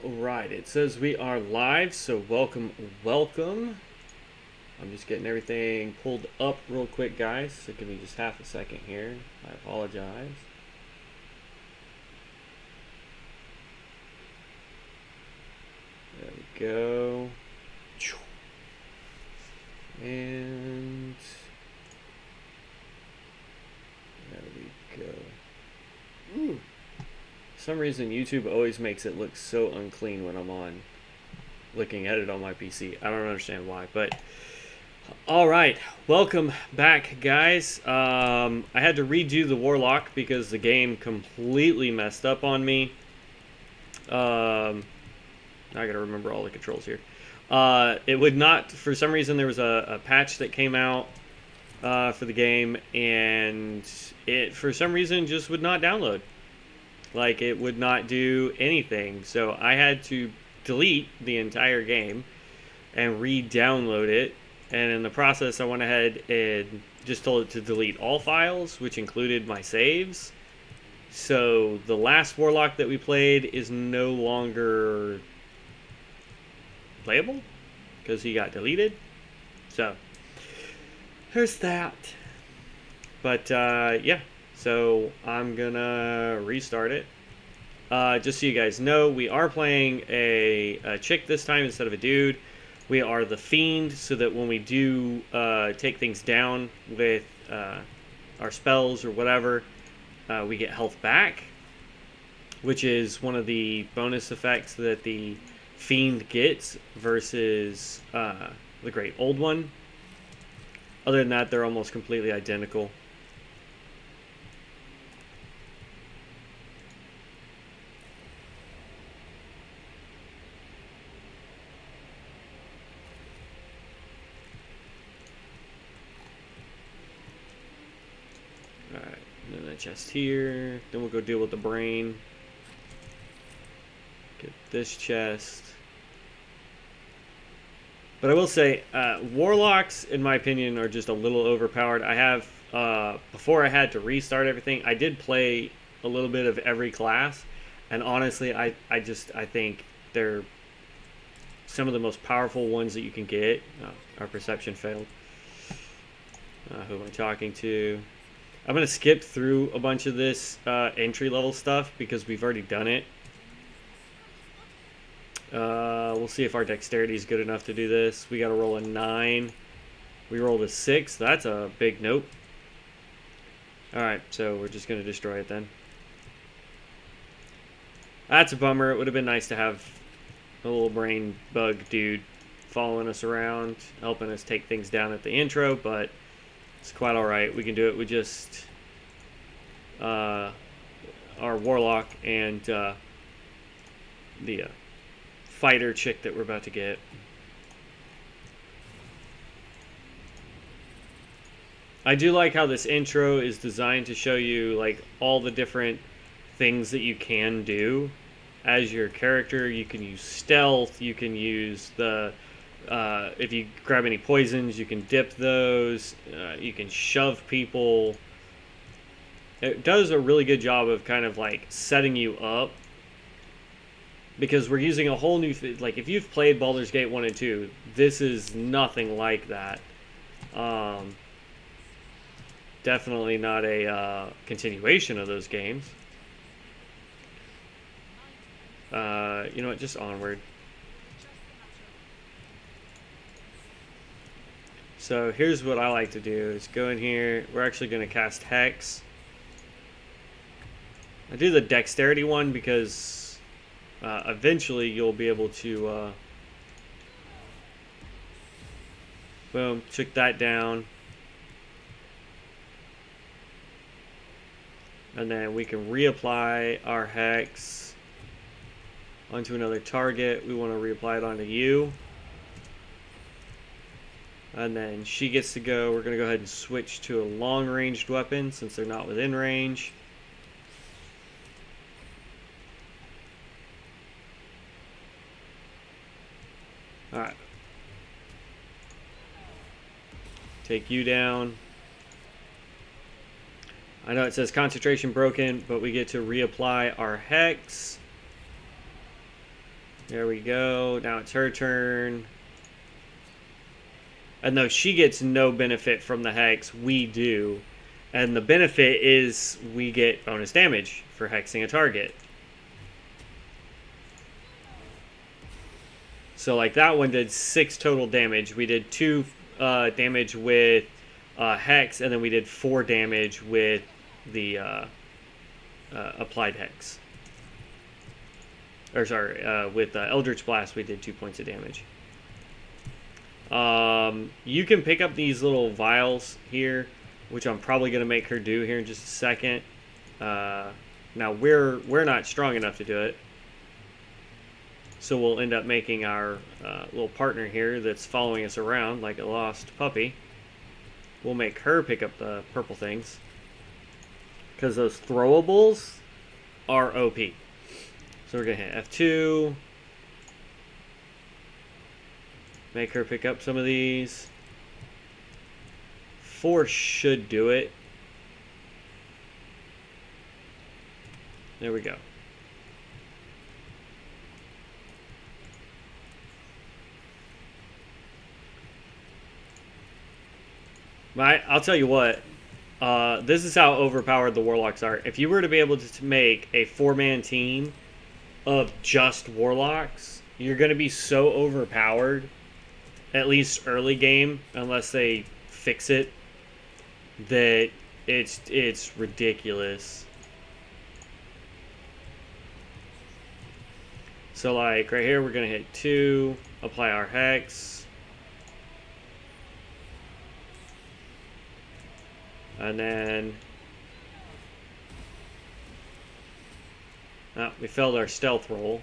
Alright, it says we are live, so welcome. I'm just getting everything pulled up real quick, guys, so give me just half a second here. I apologize. There we go. And there we go. Ooh. For some reason YouTube always makes it look so unclean when I'm looking at it on my PC. I don't understand why, but alright, welcome back, guys. I had to redo the Warlock because the game completely messed up on me. Now I gotta remember all the controls here. It would not, for some reason there was a patch that came out for the game, and it for some reason just would not download. Like, it would not do anything. So I had to delete the entire game and re-download it. And in the process, I went ahead and just told it to delete all files, which included my saves. So the last Warlock that we played is no longer playable because he got deleted. So there's that. But yeah. So I'm gonna restart it. Just so you guys know, we are playing a chick this time instead of a dude. We are the Fiend, so that when we do take things down with our spells or whatever, we get health back, which is one of the bonus effects that the Fiend gets versus the Great Old One. Other than that, they're almost completely identical. Alright, and then that chest here. Then we'll go deal with the brain. Get this chest. But I will say, Warlocks, in my opinion, are just a little overpowered. I have, before I had to restart everything, I did play a little bit of every class. And honestly, I think they're some of the most powerful ones that you can get. Oh, our perception failed. Who am I talking to? I'm going to skip through a bunch of this entry-level stuff because we've already done it. We'll see if our dexterity is good enough to do this. We got to roll a 9. We rolled a 6. That's a big nope. Alright, so we're just going to destroy it then. That's a bummer. It would have been nice to have a little brain bug dude following us around, helping us take things down at the intro, but it's quite alright. We can do it with just our Warlock and the fighter chick that we're about to get. I do like how this intro is designed to show you like all the different things that you can do as your character. You can use stealth, you can use the if you grab any poisons, you can dip those, you can shove people. It does a really good job of kind of like setting you up, because we're using a whole new like, if you've played Baldur's Gate 1 and 2, this is nothing like that. Definitely not a continuation of those games. You know what, just onward. So here's what I like to do, is go in here. We're actually going to cast Hex. I do the dexterity one because eventually you'll be able to boom, took that down. And then we can reapply our Hex onto another target. We want to reapply it onto you. And then she gets to go. We're going to go ahead and switch to a long-ranged weapon since they're not within range. Alright. Take you down. I know it says concentration broken, but we get to reapply our Hex. There we go. Now it's her turn. And though she gets no benefit from the hex, we do. And the benefit is we get bonus damage for hexing a target. So like that one did 6 total damage. We did 2 damage with hex, and then we did 4 damage with the applied hex. Or sorry, with Eldritch Blast we did 2 points of damage. You can pick up these little vials here, which I'm probably going to make her do here in just a second. Now we're not strong enough to do it, so we'll end up making our little partner here that's following us around like a lost puppy. We'll make her pick up the purple things, because those throwables are OP. So we're going to hit F2. Make her pick up some of these. 4 should do it. There we go. I'll tell you what. This is how overpowered the Warlocks are. If you were to be able to make a 4-man team of just Warlocks, you're going to be so overpowered, at least early game, unless they fix it, that it's ridiculous. So like right here, we're going to hit 2, apply our hex. And then we failed our stealth roll.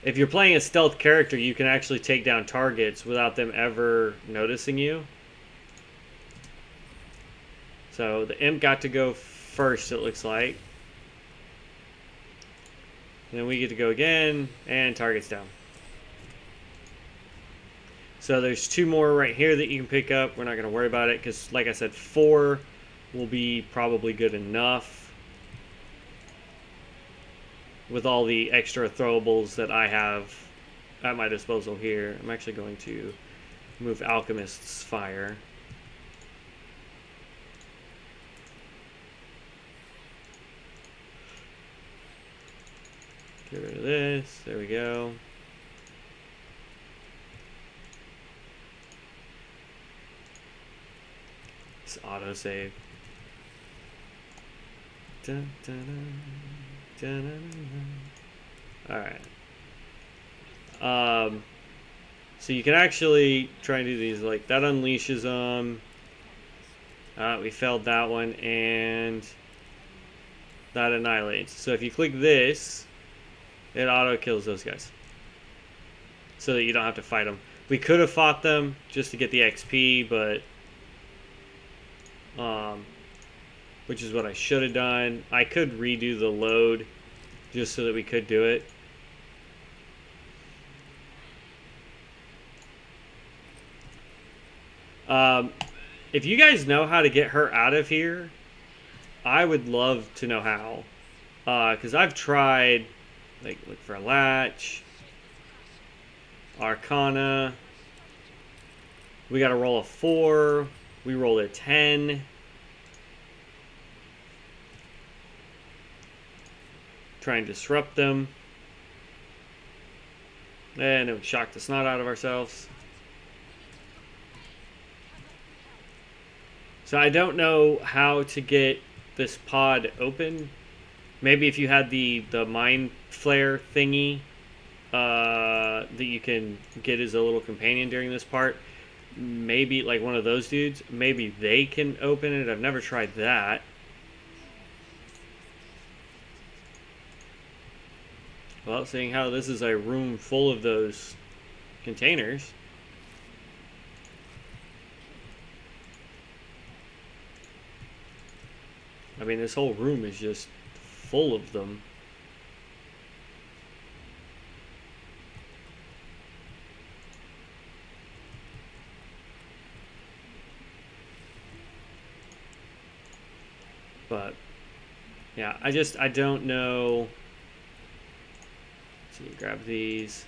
If you're playing a stealth character, you can actually take down targets without them ever noticing you. So the imp got to go first, it looks like. Then we get to go again, and target's down. So there's 2 more right here that you can pick up. We're not going to worry about it, because like I said, 4 will be probably good enough with all the extra throwables that I have at my disposal here. I'm actually going to move Alchemist's Fire. Get rid of this. There we go. It's autosave. Dun, dun, dun, dun, dun, dun. Alright. So you can actually try and do these. Like, that unleashes them. We failed that one, and that annihilates. So if you click this, it auto kills those guys, so that you don't have to fight them. We could have fought them just to get the XP, but which is what I should have done. I could redo the load just so that we could do it. If you guys know how to get her out of here, I would love to know how, because I've tried. Like, look for a latch. Arcana. We got to roll a 4. We rolled a 10. Try and disrupt them. And it would shock the snot out of ourselves. So I don't know how to get this pod open. Maybe if you had the mind flare thingy that you can get as a little companion during this part, maybe like one of those dudes, maybe they can open it. I've never tried that. Well, seeing how this is a room full of those containers. I mean, this whole room is just full of them. But yeah, I don't know. So you grab these.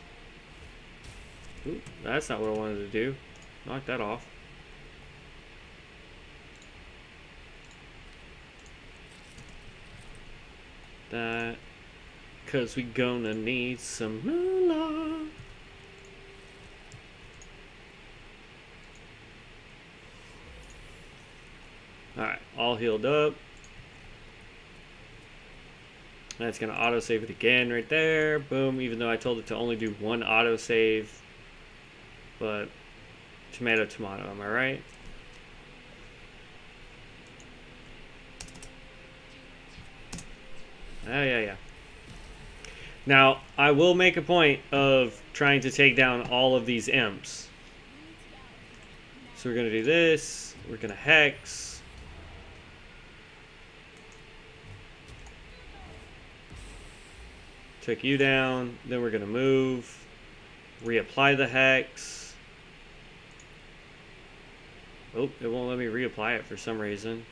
Ooh, that's not what I wanted to do. Knock that off. That, cause we gonna need some moolah. Alright, all healed up. That's gonna autosave it again right there. Boom, even though I told it to only do one autosave. But tomato, tomato, am I right? Oh, yeah. Now, I will make a point of trying to take down all of these imps. So we're going to do this. We're going to hex. Take you down. Then we're going to move. Reapply the hex. Oh, it won't let me reapply it for some reason.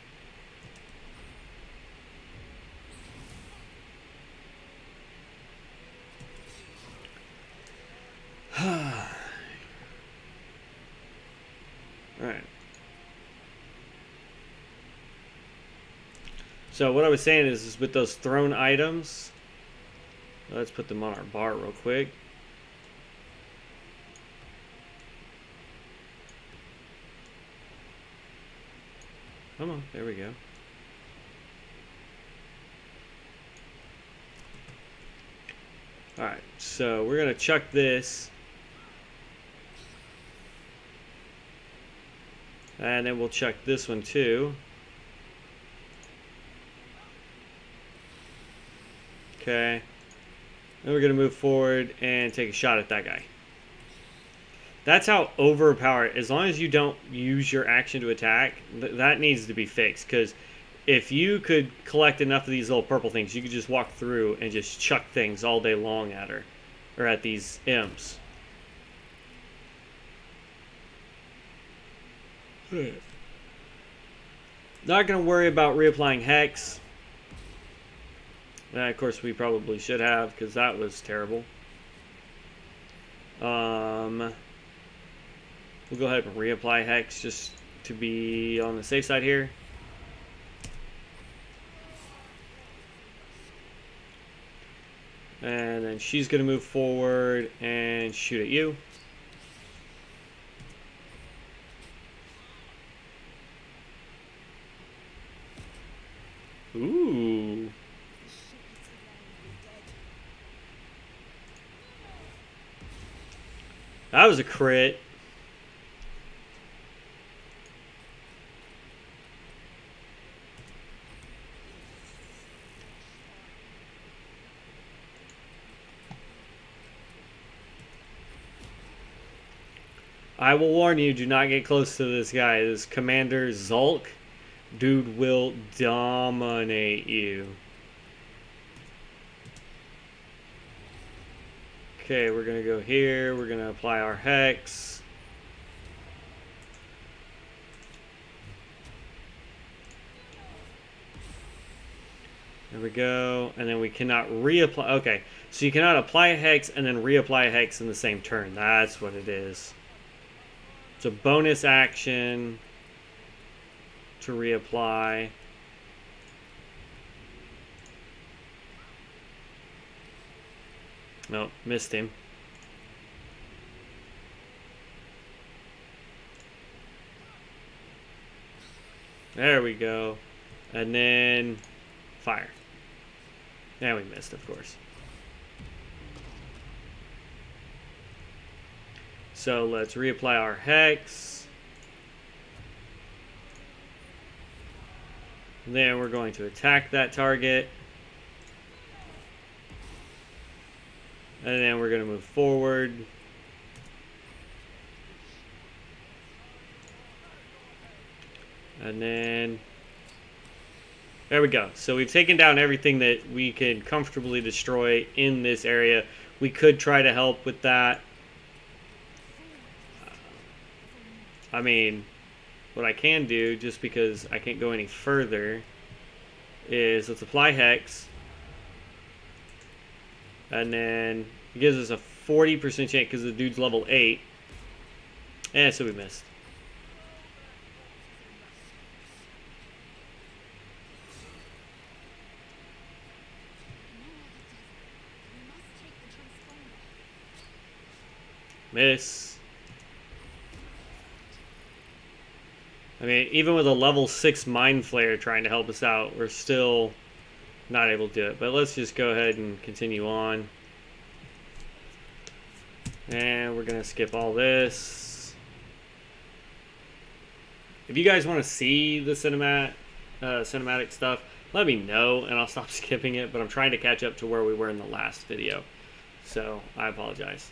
Alright. So what I was saying is with those thrown items, let's put them on our bar real quick. Come on, there we go. Alright, so we're going to chuck this. And then we'll chuck this one too. Okay. Then we're going to move forward and take a shot at that guy. That's how overpowered. As long as you don't use your action to attack, that needs to be fixed. Because if you could collect enough of these little purple things, you could just walk through and just chuck things all day long at her. Or at these imps. Not going to worry about reapplying Hex. Of course, we probably should have, because that was terrible. We'll go ahead and reapply Hex just to be on the safe side here. And then she's going to move forward and shoot at you. Ooh. That was a crit. I will warn you, do not get close to this guy. This Commander Zulk. Dude will dominate you. Okay, we're going to go here. We're going to apply our Hex. There we go. And then we cannot reapply. Okay, so you cannot apply a Hex and then reapply a Hex in the same turn. That's what it is. It's a bonus action to reapply. Nope, missed him. There we go. And then fire. And we missed, of course. So let's reapply our Hex. Then we're going to attack that target. And then we're going to move forward. And then there we go. So we've taken down everything that we can comfortably destroy in this area. We could try to help with that. I mean, what I can do, just because I can't go any further, is let's apply Hex. And then it gives us a 40% chance because the dude's level 8. And so we missed. Miss. I mean, even with a level 6 Mind Flare trying to help us out, we're still not able to do it. But let's just go ahead and continue on. And we're going to skip all this. If you guys want to see the cinematic stuff, let me know and I'll stop skipping it. But I'm trying to catch up to where we were in the last video. So I apologize.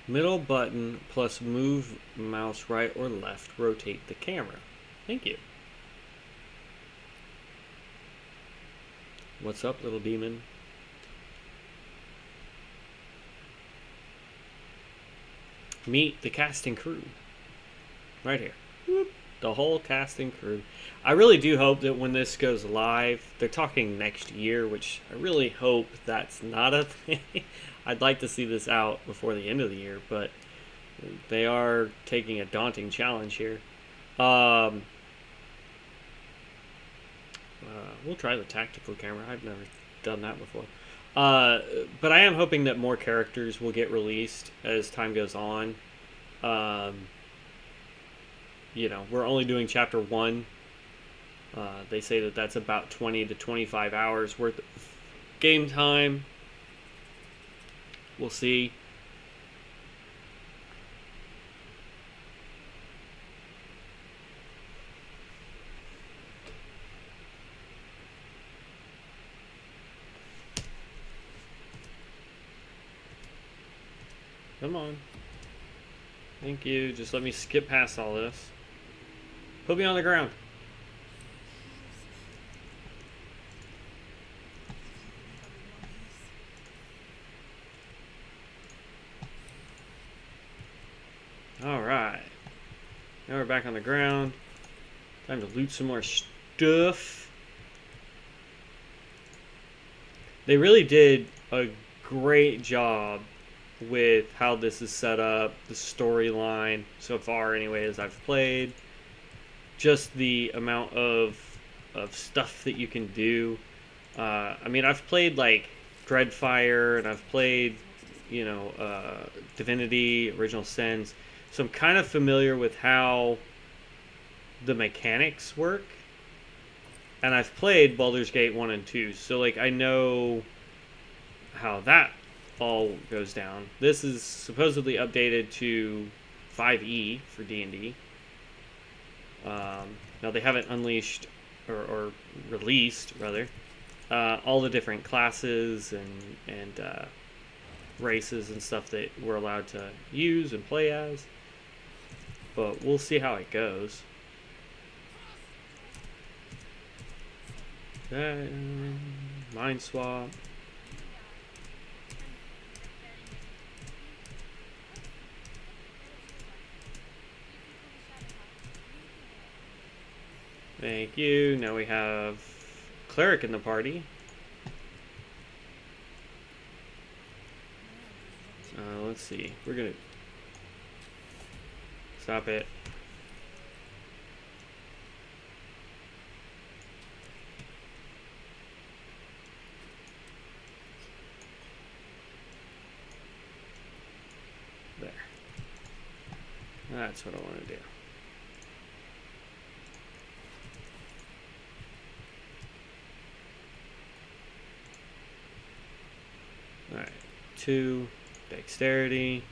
Middle button plus move mouse right or left, rotate the camera. Thank you. What's up, little demon? Meet the casting crew. Right here. Whoop. The whole casting crew. I really do hope that when this goes live, they're talking next year, which I really hope that's not a thing. I'd like to see this out before the end of the year, but they are taking a daunting challenge here. We'll try the tactical camera. I've never done that before. But I am hoping that more characters will get released as time goes on. You know, we're only doing chapter 1. They say that that's about 20 to 25 hours worth of game time. We'll see. Come on. Thank you. Just let me skip past all this. Put me on the ground. Alright. Now we're back on the ground. Time to loot some more stuff. They really did a great job with how this is set up, the storyline so far anyway as I've played. Just the amount of stuff that you can do. I mean, I've played like Dreadfire and I've played, you know, Divinity, Original Sins. So I'm kind of familiar with how the mechanics work. And I've played Baldur's Gate 1 and 2. So like I know how that all goes down. This is supposedly updated to 5e for D&D. Now they haven't unleashed or released rather all the different classes and races and stuff that we're allowed to use and play as, but we'll see how it goes. Mind swap. Thank you. Now we have Cleric in the party. Let's see. We're gonna stop it. There. That's what I want to do. Alright, 2, dexterity.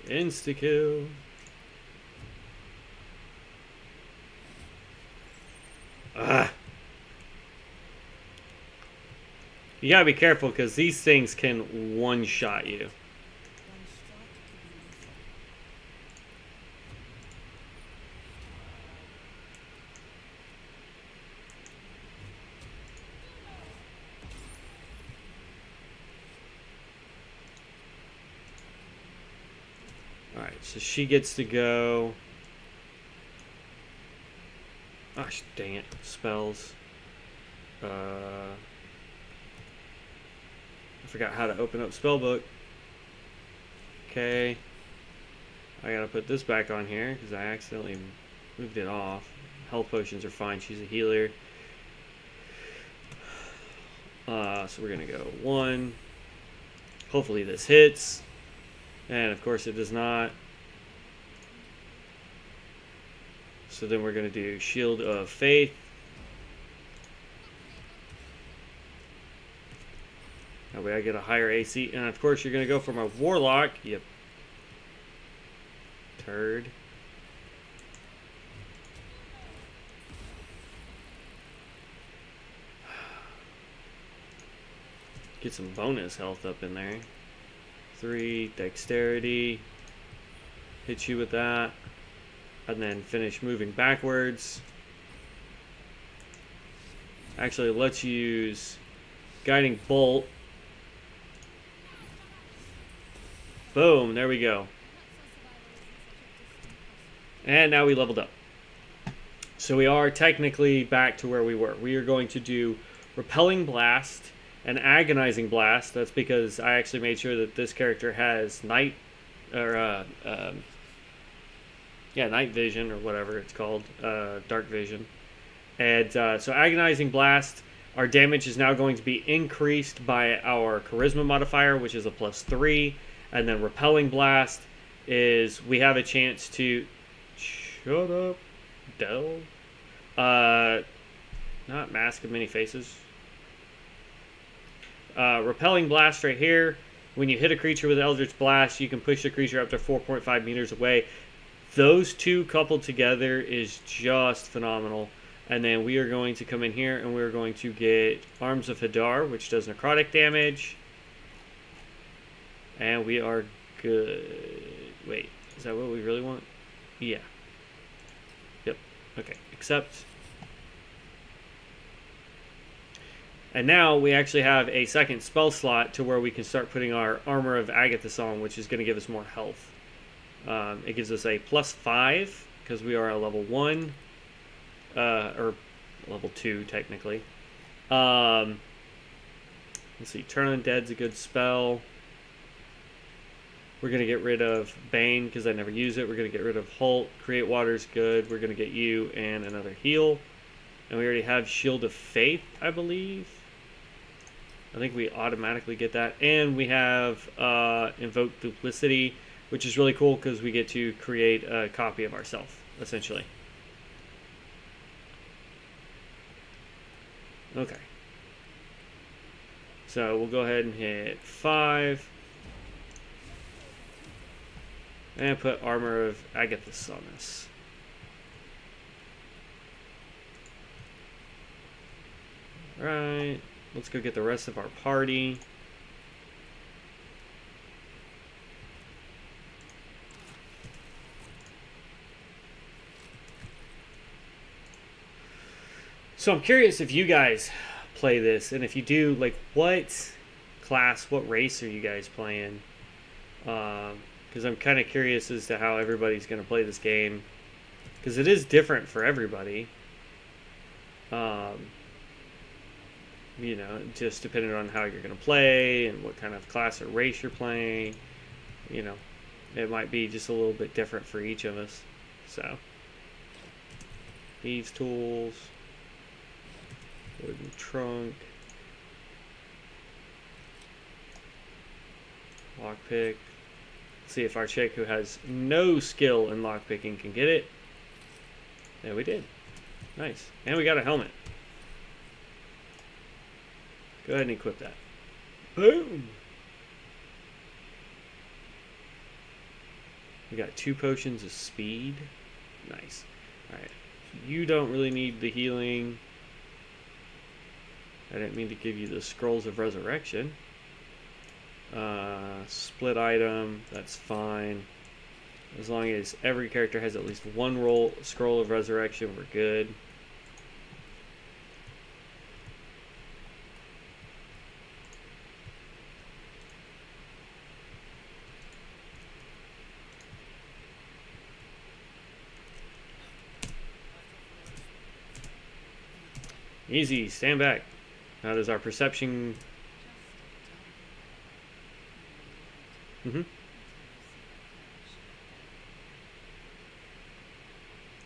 Insta-kill. Ugh. You gotta be careful because these things can one-shot you. Alright, so she gets to go. Gosh, dang it. Spells. I forgot how to open up spellbook. Okay. I gotta put this back on here because I accidentally moved it off. Health potions are fine. She's a healer. So we're gonna go 1. Hopefully this hits. And of course it does not. So then we're gonna do Shield of Faith. That way I get a higher AC. And of course you're gonna go for my Warlock. Yep. Turd. Get some bonus health up in there. 3 dexterity. Hit you with that. And then finish moving backwards. Actually, let's use Guiding Bolt. Boom, there we go. And now we leveled up. So we are technically back to where we were. We are going to do Repelling Blast and Agonizing Blast. That's because I actually made sure that this character has night vision or whatever it's called, dark vision. And so Agonizing Blast, our damage is now going to be increased by our Charisma modifier, which is a +3. And then Repelling Blast is we have a chance to... Shut up, Dell. Not Mask of Many Faces. Repelling Blast right here. When you hit a creature with Eldritch Blast, you can push the creature up to 4.5 meters away. Those two coupled together is just phenomenal. And then we are going to come in here and we're going to get Arms of Hadar, which does necrotic damage. And we are good. Wait, is that what we really want? Yeah. Yep. Okay. Accept. And now we actually have a second spell slot to where we can start putting our Armor of Agathis on, which is going to give us more health. It gives us a +5 because we are a level 1. Or level 2, technically. Let's see. Turn Undead's a good spell. We're going to get rid of Bane because I never use it. We're going to get rid of Halt. Create Water's good. We're going to get you and another heal. And we already have Shield of Faith, I believe. I think we automatically get that. And we have Invoke Duplicity, which is really cool because we get to create a copy of ourselves, essentially. Okay. So we'll go ahead and hit 5. And put Armor of Agathis on us. Alright. Let's go get the rest of our party. So I'm curious if you guys play this, and if you do, like, what class, what race are you guys playing? Because I'm kind of curious as to how everybody's going to play this game, because it is different for everybody. You know, just depending on how you're going to play and what kind of class or race you're playing. You know, it might be just a little bit different for each of us. So, thieves' tools. Wooden trunk. Lockpick. See if our chick who has no skill in lockpicking can get it. Yeah, we did. Nice. And we got a helmet. Go ahead and equip that. Boom! We got 2 potions of speed. Nice. Alright. You don't really need the healing. I didn't mean to give you the Scrolls of Resurrection. Split item, that's fine. As long as every character has at least one Scroll of Resurrection, we're good. Easy, stand back. How does our perception...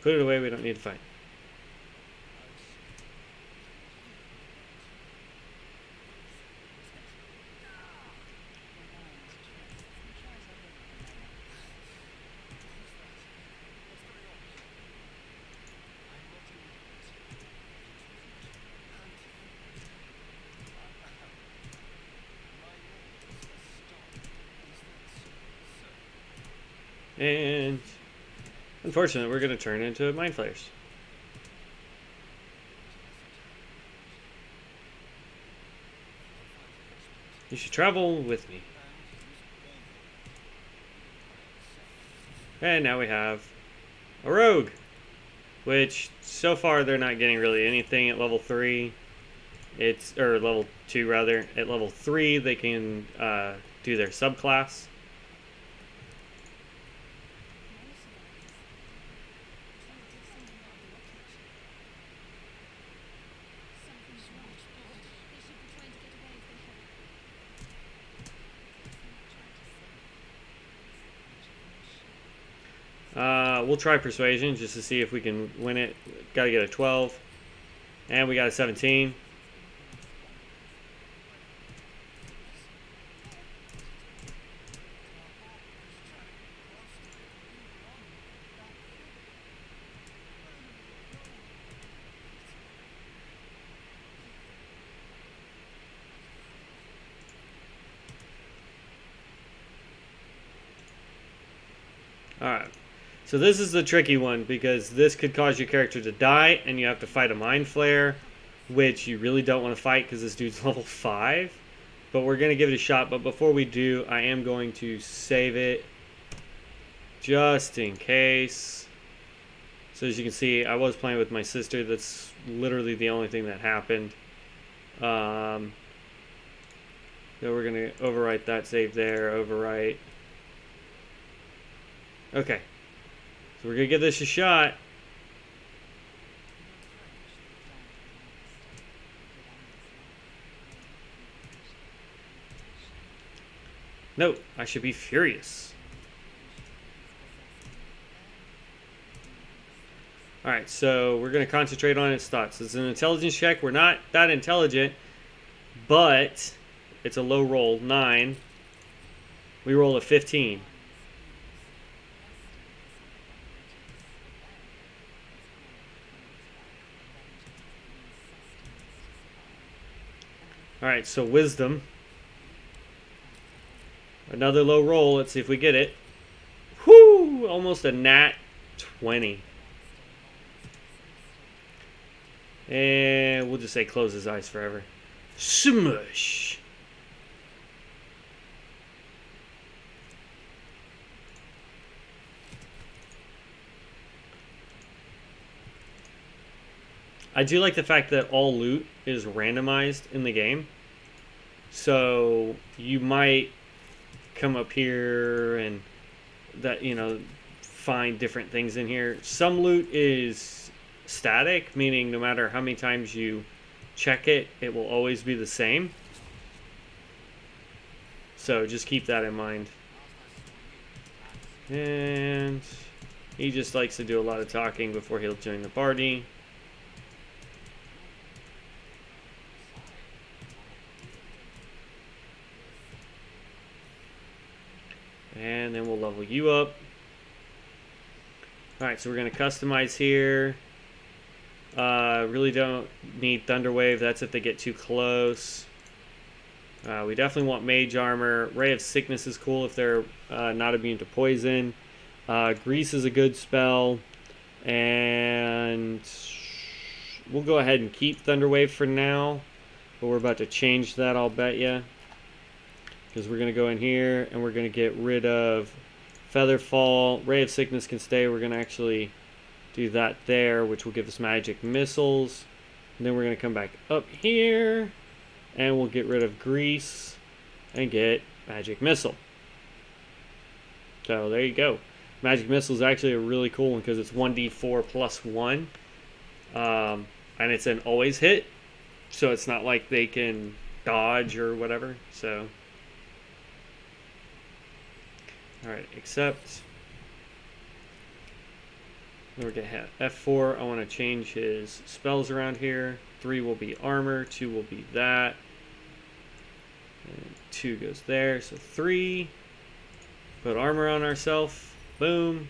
Put it away, we don't need to fight. And unfortunately, we're going to turn into mind flayers. You should travel with me. And now we have a rogue, which so far they're not getting really anything at level 3. Or level 2 rather. At level 3 they can do their subclass. We'll try persuasion just to see if we can win it. Gotta get a 12. And we got a 17. Alright. So this is the tricky one because this could cause your character to die and you have to fight a Mind Flayer, which you really don't want to fight because this dude's level 5. But we're going to give it a shot. But before we do, I am going to save it just in case. So as you can see, I was playing with my sister. That's literally the only thing that happened. So we're going to overwrite that save there. Overwrite. Okay. So we're going to give this a shot. No, I should be furious. Alright, so we're going to concentrate on its thoughts. It's an intelligence check. We're not that intelligent, but it's a low roll, 9. We roll a 15. Alright, so wisdom. Another low roll. Let's see if we get it. Whoo! Almost a nat 20. And we'll just say close his eyes forever. Smush! I do like the fact that all loot is randomized in the game. So you might come up here and that, you know, find different things in here. Some loot is static, meaning no matter how many times you check it, it will always be the same. So just keep that in mind. And he just likes to do a lot of talking before he'll join the party. And then we'll level you up. Alright, so we're going to customize here. Really don't need Thunder Wave. That's if they get too close. We definitely want Mage Armor. Ray of Sickness is cool if they're not immune to poison. Grease is a good spell. And we'll go ahead and keep Thunderwave for now. But we're about to change that, I'll bet ya. Because we're going to go in here and we're going to get rid of Featherfall. Ray of Sickness can stay. We're going to actually do that there, which will give us magic missiles. And then we're going to come back up here. And we'll get rid of Grease and get Magic Missile. So there you go. Magic Missile is actually a really cool one because it's 1d4 plus 1. And it's an always hit. So it's not like they can dodge or whatever. So, alright, accept. Then we're going to hit F4. I want to change his spells around here. 3 will be armor, 2 will be that. And 2 goes there. So 3. Put armor on ourselves. Boom.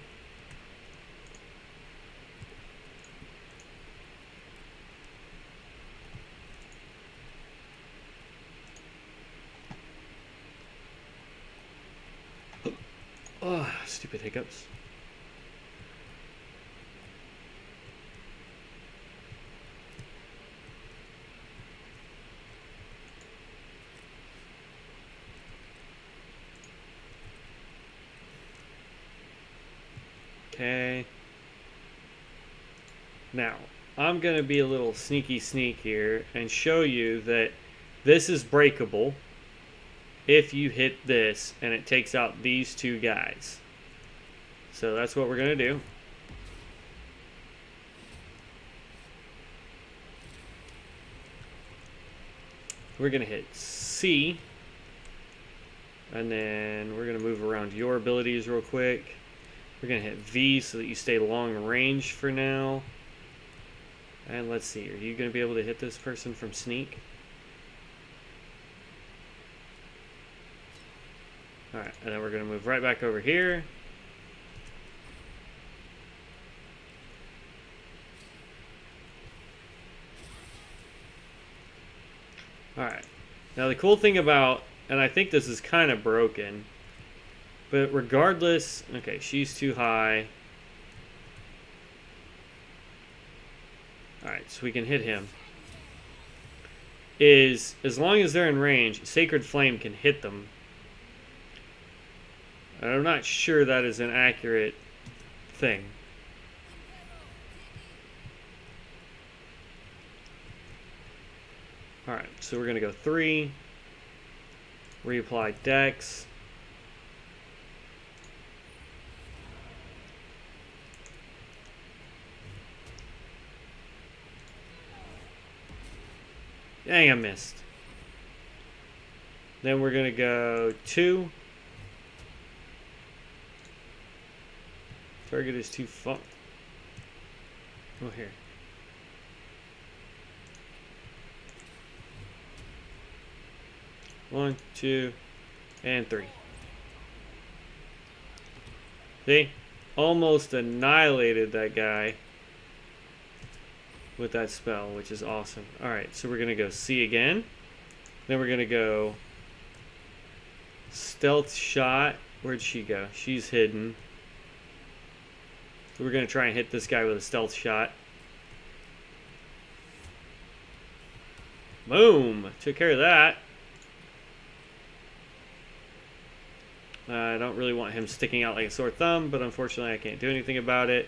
Oh, stupid hiccups. Okay. Now, I'm going to be a little sneaky sneak here and show you that this is breakable if you hit this and it takes out these 2 guys. So that's what we're going to do. We're going to hit C. And then we're going to move around your abilities real quick. We're going to hit V so that you stay long range for now. And let's see, are you going to be able to hit this person from sneak? Alright, and then we're going to move right back over here. Alright, now the cool thing about, and I think this is kind of broken, but regardless, okay, she's too high. Alright, so we can hit him. As long as they're in range, Sacred Flame can hit them. And I'm not sure that is an accurate thing. Alright, so we're going to go 3. Reapply Dex. Dang, I missed. Then we're going to go 2. Target is too far. Oh, here. One, 2, and 3. See? Almost annihilated that guy with that spell, which is awesome. Alright, so we're going to go C again. Then we're going to go Stealth Shot. Where'd she go? She's hidden. So we're going to try and hit this guy with a Stealth Shot. Boom! Took care of that. I don't really want him sticking out like a sore thumb, but unfortunately I can't do anything about it.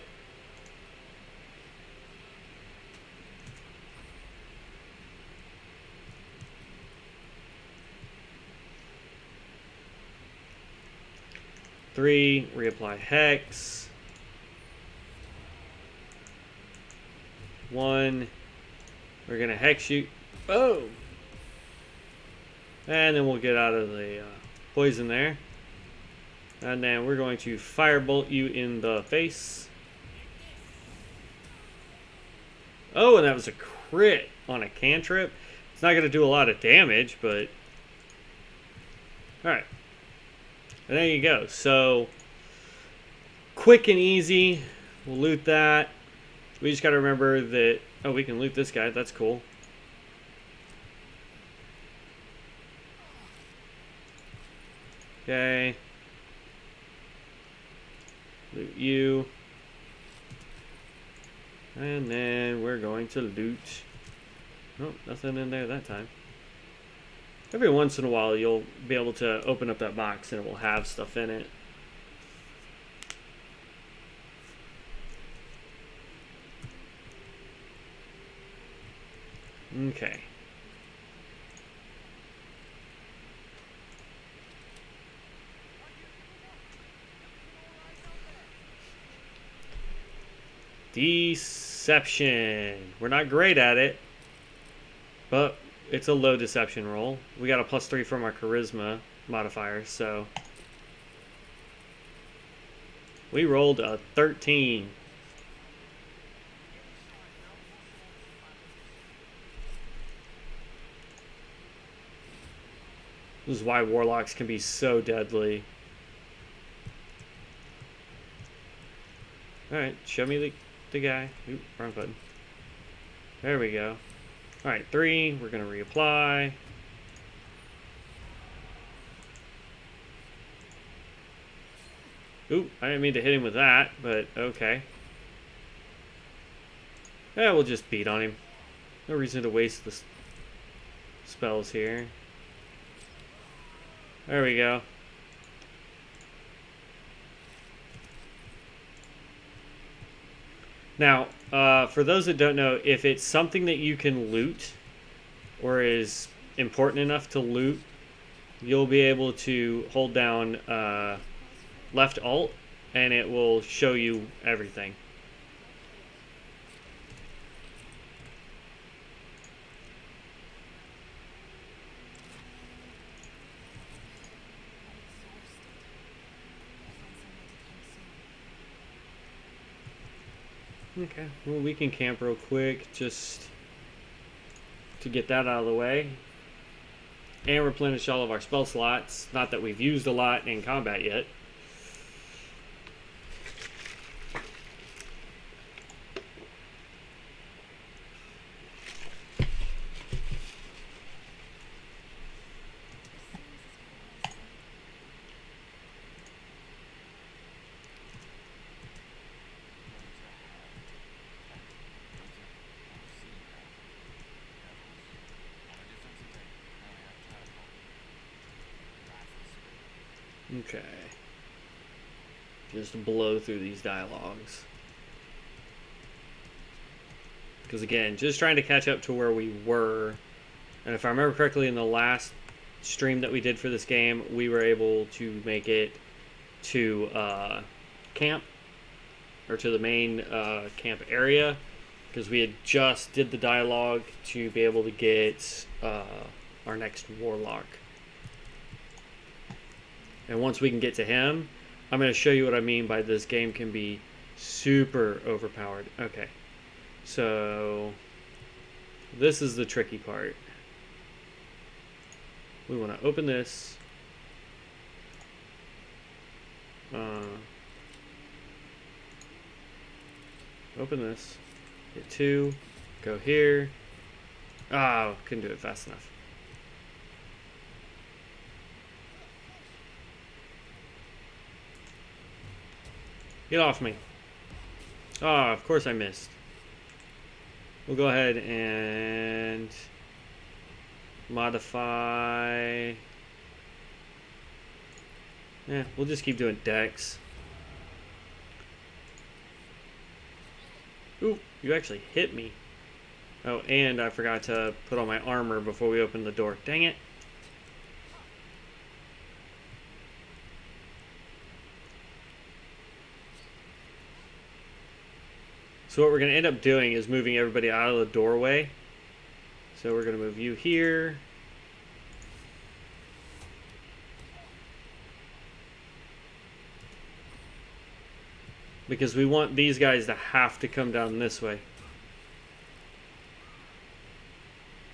Three, reapply Hex. 1, we're going to Hex you. Oh! And then we'll get out of the poison there. And then we're going to Firebolt you in the face. Oh, and that was a crit on a cantrip. It's not going to do a lot of damage, but... Alright. And there you go. So, quick and easy. We'll loot that. We just got to remember that... Oh, we can loot this guy. That's cool. Okay. Loot you. And then we're going to loot. Nope, nothing in there that time. Every once in a while you'll be able to open up that box and it will have stuff in it. Okay. Deception. We're not great at it, but it's a low deception roll. We got a +3 from our charisma modifier, so we rolled a 13. This is why warlocks can be so deadly. Alright, show me the guy. Oop, wrong button. There we go. Alright, 3. We're going to reapply. Oop, I didn't mean to hit him with that, but okay. Yeah, we'll just beat on him. No reason to waste the spells here. There we go. Now, for those that don't know, if it's something that you can loot or is important enough to loot, you'll be able to hold down left alt and it will show you everything. Okay, well, we can camp real quick just to get that out of the way and replenish all of our spell slots. Not that we've used a lot in combat yet. Okay. Just blow through these dialogues. Because again, just trying to catch up to where we were. And if I remember correctly, in the last stream that we did for this game, we were able to make it to camp. Or to the main camp area. Because we had just did the dialogue to be able to get our next Warlock. And once we can get to him, I'm going to show you what I mean by this game can be super overpowered. Okay, so this is the tricky part. We want to open this. Open this. Hit 2. Go here. Oh, couldn't do it fast enough. Get off me. Oh, of course I missed. We'll go ahead and modify. Yeah, we'll just keep doing dex. Ooh, you actually hit me. Oh, and I forgot to put on my armor before we opened the door. Dang it. So what we're going to end up doing is moving everybody out of the doorway. So we're going to move you here. Because we want these guys to have to come down this way.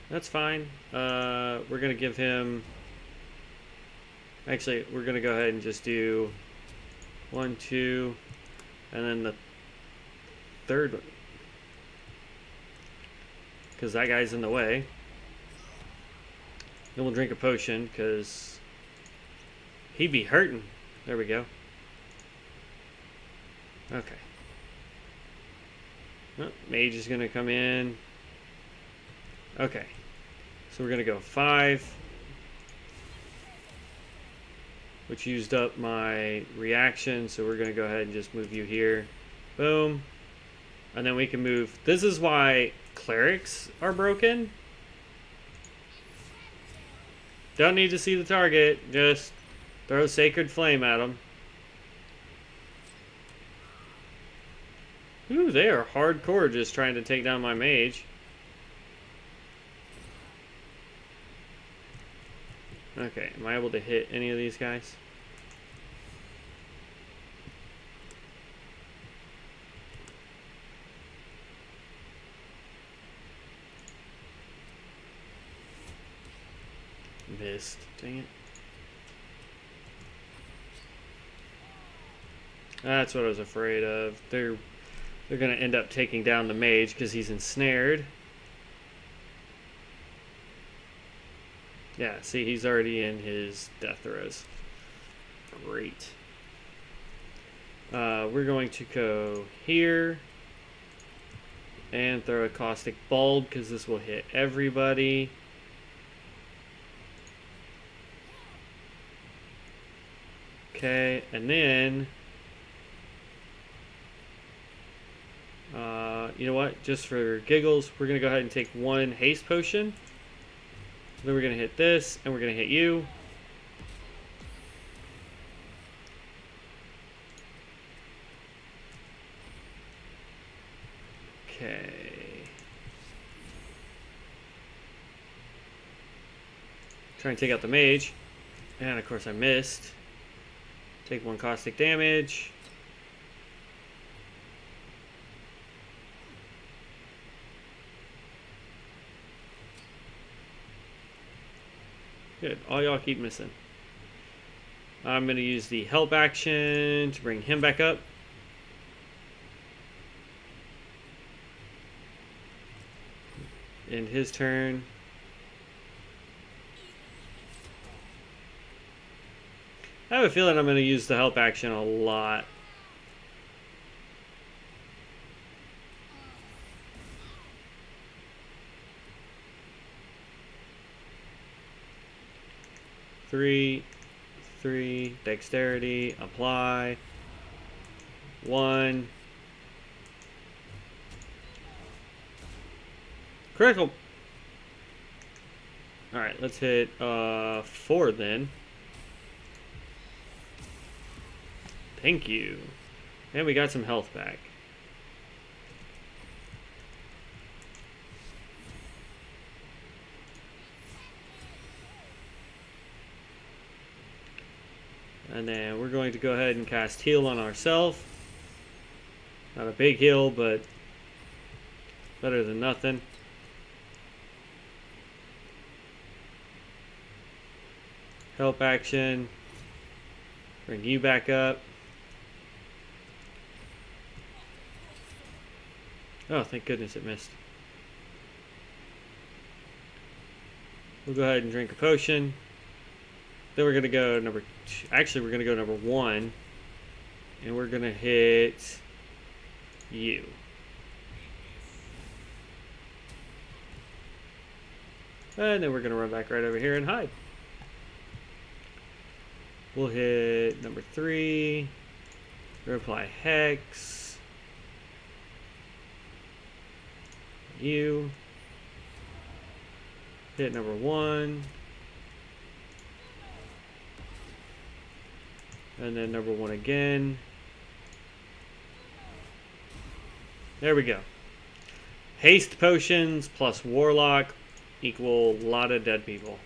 That's fine. We're going to give him... Actually, we're going to go ahead and just do 1, 2, and then the third one, because that guy's in the way. Then we'll drink a potion because he'd be hurting. There we go. Okay. Oh, mage is going to come in. Okay. So we're going to go 5. Which used up my reaction. So we're going to go ahead and just move you here. Boom. And then we can move. This is why clerics are broken. Don't need to see the target. Just throw Sacred Flame at them. Ooh, they are hardcore just trying to take down my mage. Okay, am I able to hit any of these guys? Missed. Dang it. That's what I was afraid of. They're going to end up taking down the mage because he's ensnared. Yeah, see, he's already in his death throes. Great. We're going to go here and throw a caustic bulb because this will hit everybody. Okay, and then you know what? Just for giggles, we're going to go ahead and take 1 haste potion. Then we're going to hit this, and we're going to hit you. Okay. Try and take out the mage. And of course I missed. Take 1 caustic damage. Good. All y'all keep missing. I'm going to use the help action to bring him back up. End his turn. I have a feeling I'm going to use the help action a lot. Three, dexterity, apply. 1. Critical. Alright, let's hit 4 then. Thank you. And we got some health back. And then we're going to go ahead and cast heal on ourselves. Not a big heal, but better than nothing. Help action. Bring you back up. Oh, thank goodness it missed. We'll go ahead and drink a potion. Then we're going to go number 2. Actually, we're going to go number 1. And we're going to hit you. And then we're going to run back right over here and hide. We'll hit number 3. Apply Hex. You. Hit number 1. And then number 1 again. There we go. Haste potions plus Warlock equal a lot of dead people.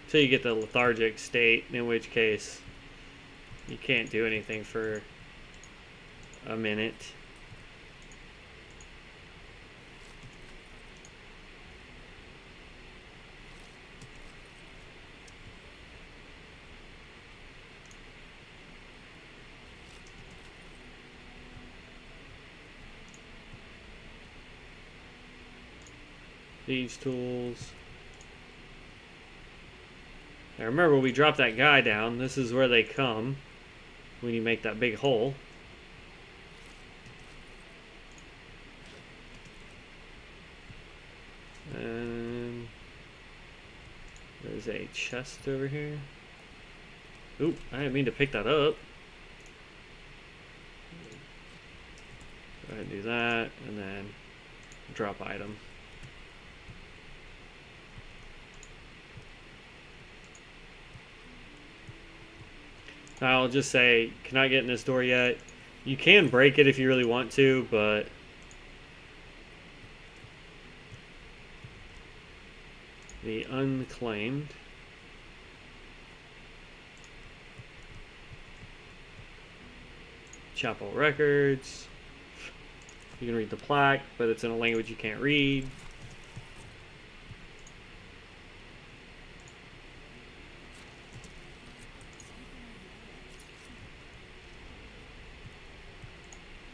So you get the lethargic state, in which case you can't do anything for a minute. These tools. Now remember, we dropped that guy down. This is where they come. when you make that big hole. And there's a chest over here. Oop, I didn't mean to pick that up. Go ahead and do that, and then drop item. Now I'll just say, cannot get in this door yet. You can break it if you really want to, but the unclaimed. Chapel records. You can read the plaque, but it's in a language you can't read.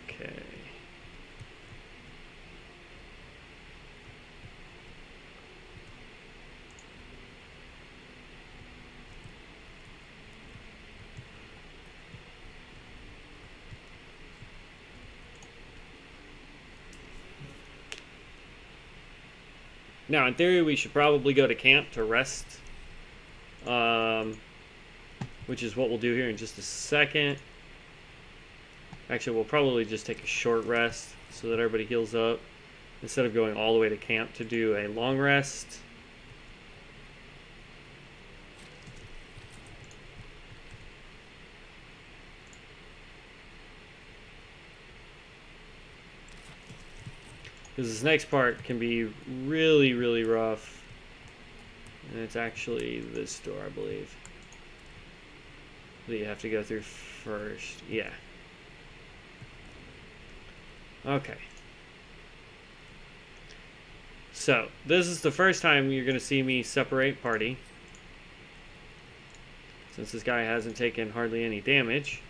Okay. Now, in theory, we should probably go to camp to rest, which is what we'll do here in just a second. Actually, we'll probably just take a short rest so that everybody heals up instead of going all the way to camp to do a long rest. Because this next part can be really, really rough. And it's actually this door, I believe, that you have to go through first. Yeah. Okay. So, this is the first time you're going to see me separate party. Since this guy hasn't taken hardly any damage.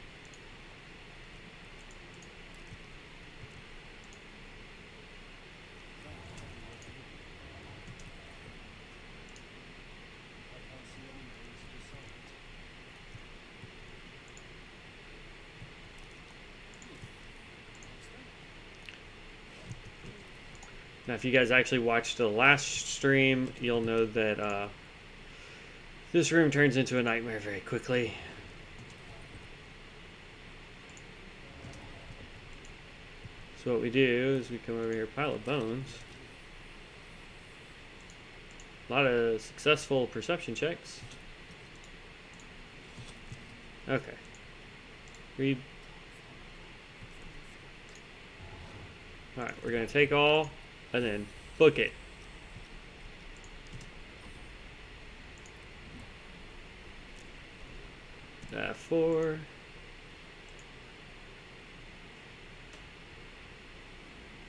Now, if you guys actually watched the last stream, you'll know that this room turns into a nightmare very quickly. So what we do is we come over here, pile of bones. A lot of successful perception checks. Okay. Read. Alright, we're going to take all. And then book it. F4.